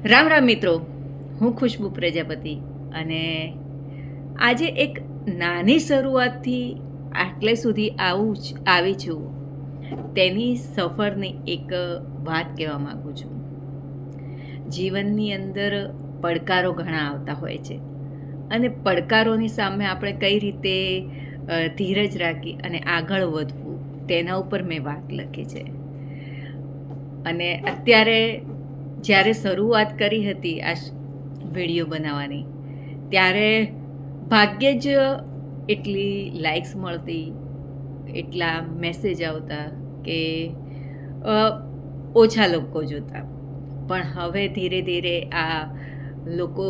રામ રામ મિત્રો, હું ખુશ્બુ પ્રજાપતિ અને આજે એક નાની શરૂઆતથી આટલે સુધી આવી છું તેની સફરની એક વાત કહેવા માગું છું. જીવનની અંદર પડકારો ઘણા આવતા હોય છે અને પડકારોની સામે આપણે કઈ રીતે ધીરજ રાખી અને આગળ વધવું તેના ઉપર મેં વાત લખી છે. અને અત્યારે જ્યારે શરૂઆત કરી હતી આ વિડીયો બનાવવાની ત્યારે ભાગ્યે જ એટલી લાઇક્સ મળતી, એટલા મેસેજ આવતા કે ઓછા લોકો જોતા. પણ હવે ધીરે ધીરે આ લોકો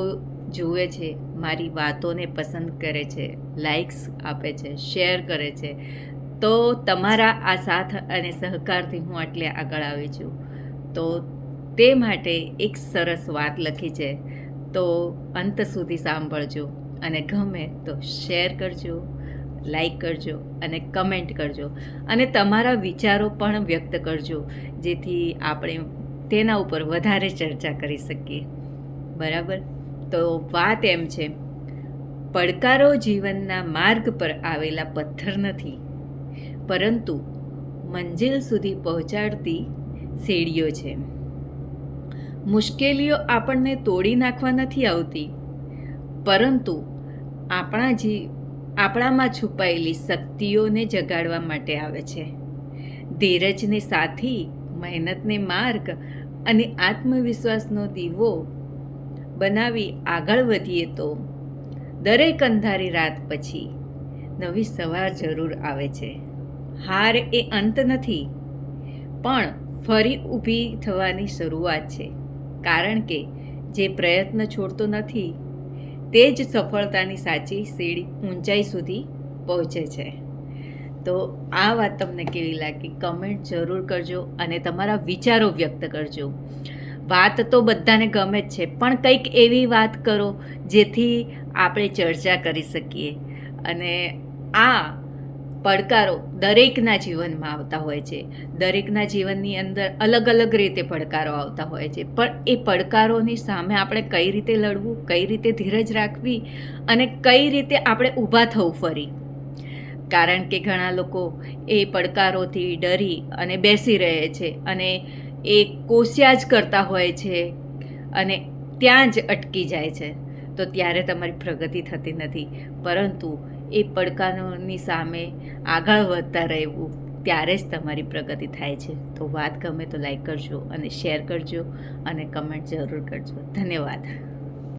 જુએ છે, મારી વાતોને પસંદ કરે છે, લાઇક્સ આપે છે, શેર કરે છે. તો તમારા આ સાથ અને સહકારથી હું આટલે આગળ આવી છું. તો તે માટે એક સરસ વાત લખી છે, તો અંત સુધી સાંભળજો અને ગમે તો શેર કરજો, લાઈક કરજો અને કમેન્ટ કરજો અને તમારા વિચારો પણ વ્યક્ત કરજો, જેથી આપણે તેના ઉપર વધારે ચર્ચા કરી શકીએ. બરાબર? તો વાત એમ છે, પડકારો જીવનના માર્ગ પર આવેલા પથ્થર નથી, પરંતુ મંજિલ સુધી પહોંચાડતી સીડીઓ છે. મુશ્કેલીઓ આપણને તોડી નાખવા નથી આવતી, પરંતુ આપણામાં છુપાયેલી શક્તિઓને જગાડવા માટે આવે છે. ધીરજને સાથી, મહેનતને માર્ગ અને આત્મવિશ્વાસનો દીવો બનાવી આગળ વધીએ તો દરેક અંધારી રાત પછી નવી સવાર જરૂર આવે છે. હાર એ અંત નથી, પણ ફરી ઊભી થવાની શરૂઆત છે. કારણ કે જે પ્રયત્ન છોડતો નથી તે જ સફળતાની સાચી સીડી ઊંચાઈ સુધી પહોંચે છે. તો આ વાત તમને કેવી લાગી કમેન્ટ જરૂર કરજો અને તમારા વિચારો વ્યક્ત કરજો. વાત તો બધાને ગમે જ છે, પણ કંઈક એવી વાત કરો જેથી આપણે ચર્ચા કરી શકીએ. અને આ પડકારો દરેકના જીવનમાં આવતા હોય છે. દરેકના જીવનની અંદર અલગ અલગ રીતે પડકારો આવતા હોય છે, પણ એ પડકારોની સામે આપણે કઈ રીતે લડવું, કઈ રીતે ધીરજ રાખવી અને કઈ રીતે આપણે ઊભા થવું ફરી. કારણ કે ઘણા લોકો એ પડકારોથી ડરી અને બેસી રહે છે અને એ કોશિયા જ કરતા હોય છે અને ત્યાં જ અટકી જાય છે. તો ત્યારે તમારી પ્રગતિ થતી નથી, પરંતુ એ પડકારોની સામે આગળ વધતા રહેવું, ત્યારે જ તમારી પ્રગતિ થાય છે. તો વાત ગમે તો લાઈક કરજો અને શેર કરજો અને કમેન્ટ જરૂર કરજો. ધન્યવાદ.